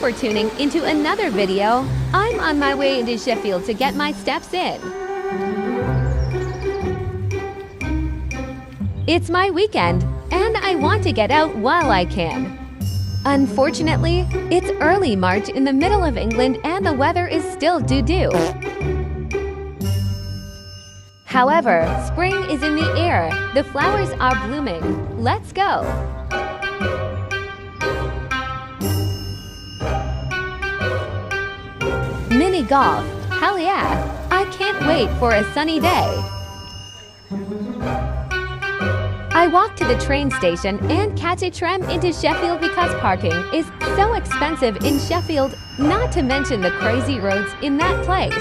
for tuning into another video. I'm on my way into Sheffield to get my steps in. It's my weekend, and I want to get out while I can. Unfortunately, it's early March in the middle of England and the weather is still doo-doo. However, spring is in the air. The flowers are blooming. Let's go! Mini golf. Hell yeah! I can't wait for a sunny day. I walk to the train station and catch a tram into Sheffield because parking is so expensive in Sheffield, not to mention the crazy roads in that place.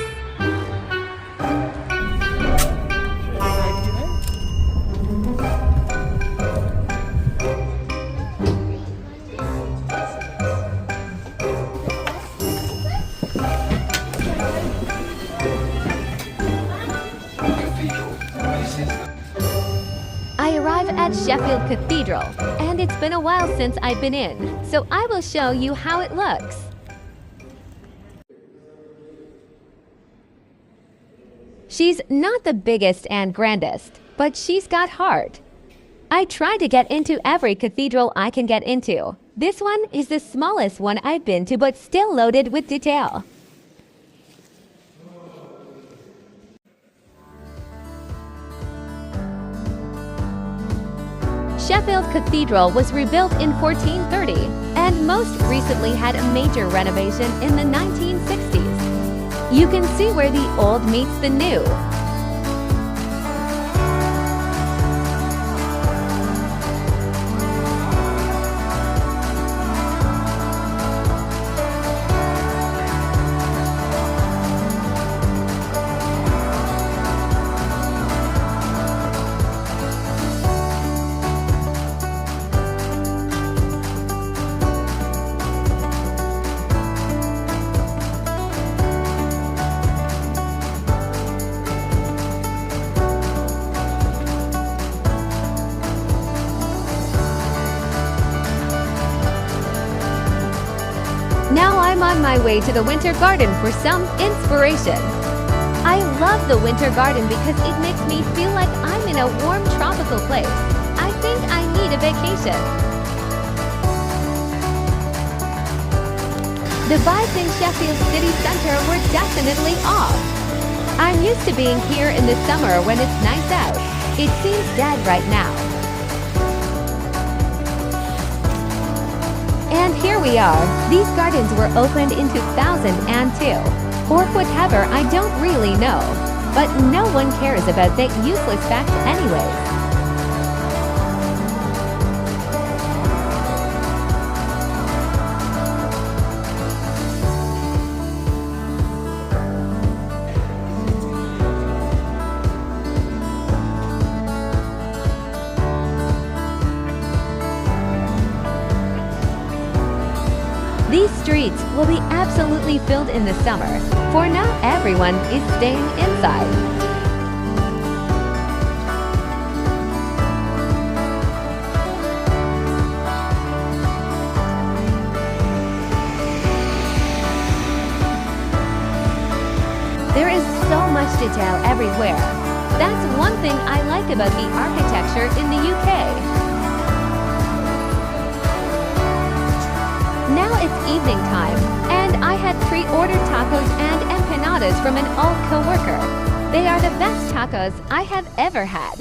I arrive at Sheffield Cathedral, and it's been a while since I've been in, so I will show you how it looks. She's not the biggest and grandest, but she's got heart. I try to get into every cathedral I can get into. This one is the smallest one I've been to, but still loaded with detail. Sheffield Cathedral was rebuilt in 1430 and most recently had a major renovation in the 1960s. You can see where the old meets the new. Now I'm on my way to the Winter Garden for some inspiration. I love the Winter Garden because it makes me feel like I'm in a warm tropical place. I think I need a vacation. The vibes in Sheffield city centre were definitely off. I'm used to being here in the summer when it's nice out. It seems dead right now. And here we are. These gardens were opened in 2002. Or whatever, I don't really know. But no one cares about that useless fact anyways. These streets will be absolutely filled in the summer, for not everyone is staying inside. There is so much detail everywhere. That's one thing I like about the architecture in the UK. Now it's evening time, and I had pre-ordered tacos and empanadas from an old co-worker. They are the best tacos I have ever had.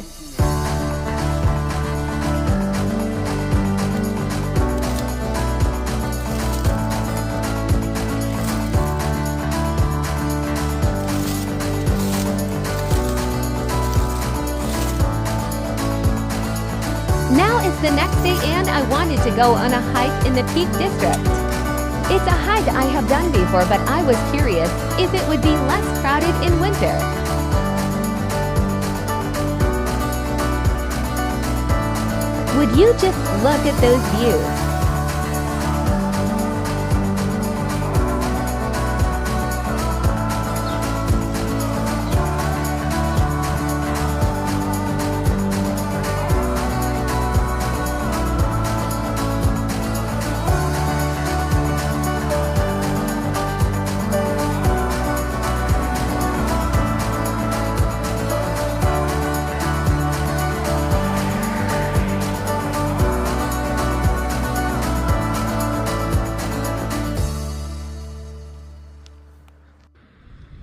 Now it's the next day and I wanted to go on a hike in the Peak District. It's a hike I have done before, but I was curious if it would be less crowded in winter. Would you just look at those views?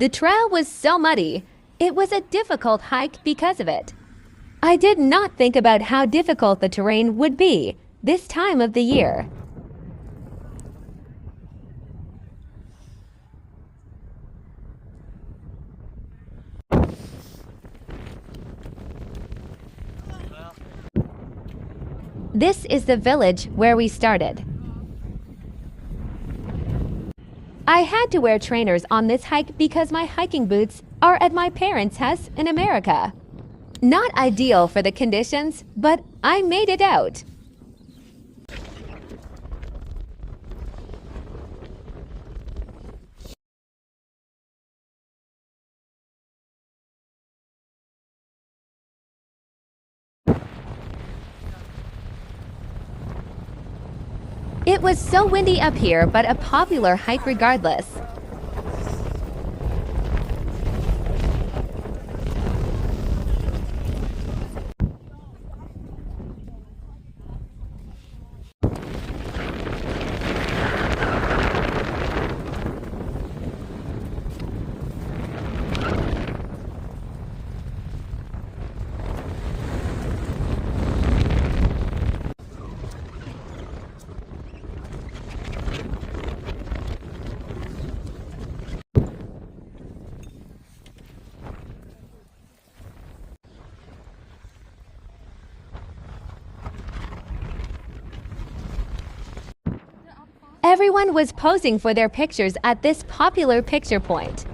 The trail was so muddy. It was a difficult hike because of it. I did not think about how difficult the terrain would be this time of the year. This is the village where we started. I had to wear trainers on this hike because my hiking boots are at my parents' house in America. Not ideal for the conditions, but I made it out. It was so windy up here, but a popular hike regardless. Everyone was posing for their pictures at this popular picture point.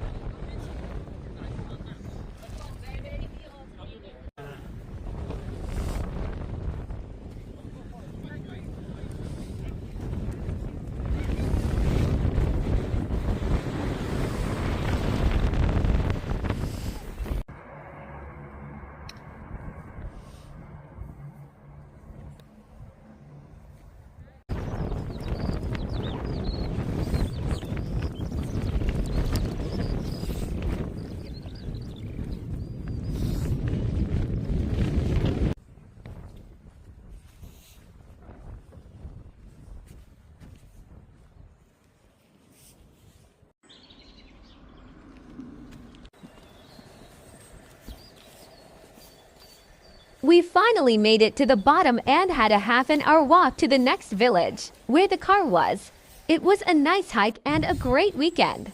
We finally made it to the bottom and had a half-an-hour walk to the next village, where the car was. It was a nice hike and a great weekend.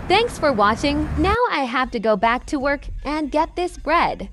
Thanks for watching. Now I have to go back to work and get this bread.